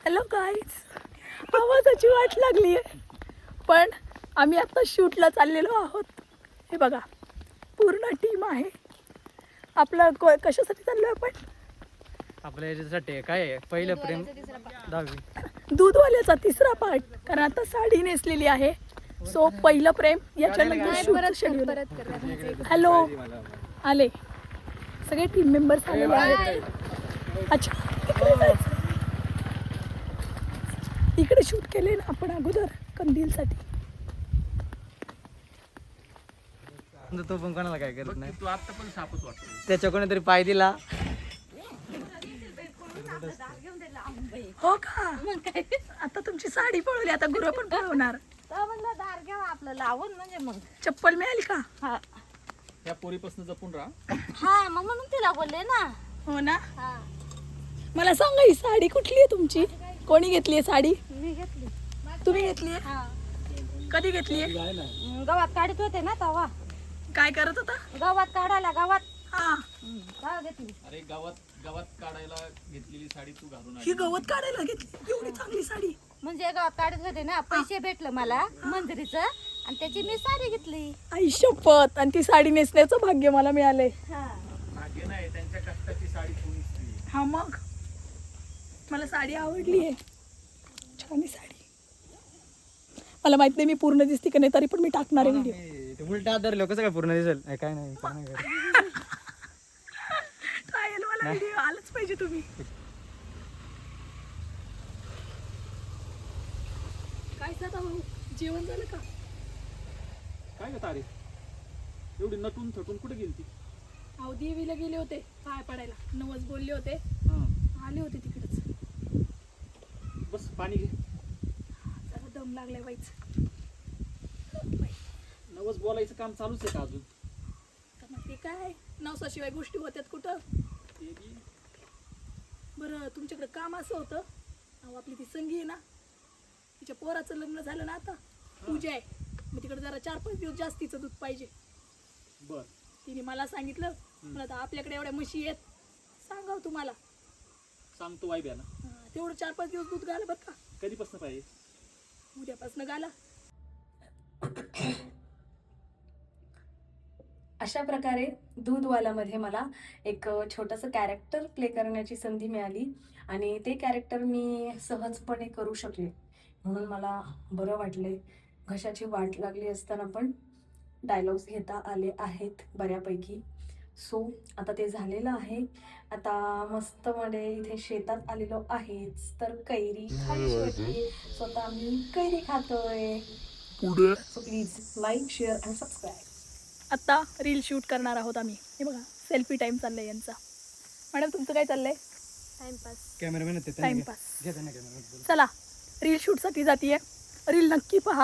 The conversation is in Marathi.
हॅलो गाईज, आवाजाची वाट लागली आहे, पण आम्ही आता शूटला चाललेलो आहोत. हे बघा, पूर्ण टीम आहे. आपलं कशासाठी चाललो आपण? आपल्या याच्यासाठी काय आहे? पहिलं प्रेम 10वी दूधवाल्याचा तिसरा पार्ट, कारण आता साडी नेसलेली आहे. सो पहिलं प्रेम याच्यानंतर शूटचं शेड्यूल. हॅलो, आले सगळे टीम मेंबर्स आलेले आहेत. अच्छा, तिकडे जायचं. इकडे शूट केले ना आपण अगोदर कंदीलसाठी. तो पण कोणाला काय करत नाही. तू आता पण सापच वाटतो. त्याच्या कोणीतरी पाय दिला. हो का? आता तुमची साडी पळवली, आता गुरु पण पळवणार. दार घ्यावा आपलं लावून, म्हणजे मग चप्पल मिळाली का? हा या पोरीपासून जपून राहा. हा मग म्हणून तिला बोलले ना. हो ना. हा मला सांगा, ही साडी कुठली आहे तुमची? कोणी घेतली आहे साडी? मी घेतली. तुम्ही घेतली आहे? हा कधी घेतली आहे? गावात काढत होते ना तेव्हा. काय करत होता? गावात काढायला गावात हा, तेव्हा घेतली. अरे गावात काढायला घेतलेली साडी तू घालून आली. ही गवत काढायला घेतली एवढी चांगली साडी. म्हणजे गावात काढत होते ना, पैसे भेटलं मला मंदिरीचं, आणि त्याची मी साडी घेतली. आई शपथ, आणि ती साडी नेसण्याचं भाग्य मला मिळालंय. भाग्य नाही, त्यांच्या कष्टाची साडी तू नेसली. हा, मग मला साडी आवडली आहे. छान आहे साडी. मला माहित नाही मी पूर्ण दिसते का नाही, तरी पण मी टाकणार आहे व्हिडिओ. उलट आदरलो कसं काय पूर्ण दिसेल? काय नाही काय नाही करत. ट्रायल मला व्हिडिओ आलंच पाहिजे तुम्ही. काय साधा भाऊ, जेवण झालं का? काय ग तारे, एवढी नटून थटून कुठे गेली ती? अहो, देवीला गेले होते पाय पडायला, नवस बोलले होते, आले होते तिकडेच. बस पाणी घे. जरा दम लागलाय वाईच. नवस बोलायचं काम चालूच आहे का अजून? तर मग ते काय, नवसाशिवाय गोष्टी होत्यात कुठं? ते बी. बरं, तुमच्याकडे काम असं होतं. अहो, आपली ती संगी आहे ना, तिच्या पोराचं लग्न झालं ना, आता पूजा आहे. मग तिकडे जरा 4-5 दिवस जास्तीचं दूध पाहिजे. बर, तिने मला सांगितलं, मला तर आपल्याकडे एवढ्या म्हशी आहेत, सांगाव तुम्हाला. सांगतो वाई ब्या ना. तेवढं 4-5 दिवस दूध घाला बरं का. कधीपासून पाहिजे? उद्यापासून घाला. अशा प्रकारे दूधवालामध्ये मला एक छोटंसं कॅरेक्टर प्ले करण्याची संधी मिळाली, आणि ते कॅरेक्टर मी सहजपणे करू शकले, म्हणून मला बरं वाटले. घशाची वाट लागली असताना पण डायलॉग्स घेता आले आहेत बऱ्यापैकी. सो आता ते झालेलं आहे. आता मस्तमध्ये इथे शेतात आलेलो आहेच, तर कैरी खायची वाटते. स्वतः मी कैरी खातोय. सो प्लीज लाईक, शेअर आणि सबस्क्राईब. आता रील शूट करणार आहोत आम्ही. हे बघा, सेल्फी टाइम चाललाय यांचा. मॅडम, तुमचं काय चाललंय? टाइमपास. Cameraman timepass. घ्या त्यांना कॅमेरा. चला, रील शूटसाठी जातीये. रील नक्की पहा.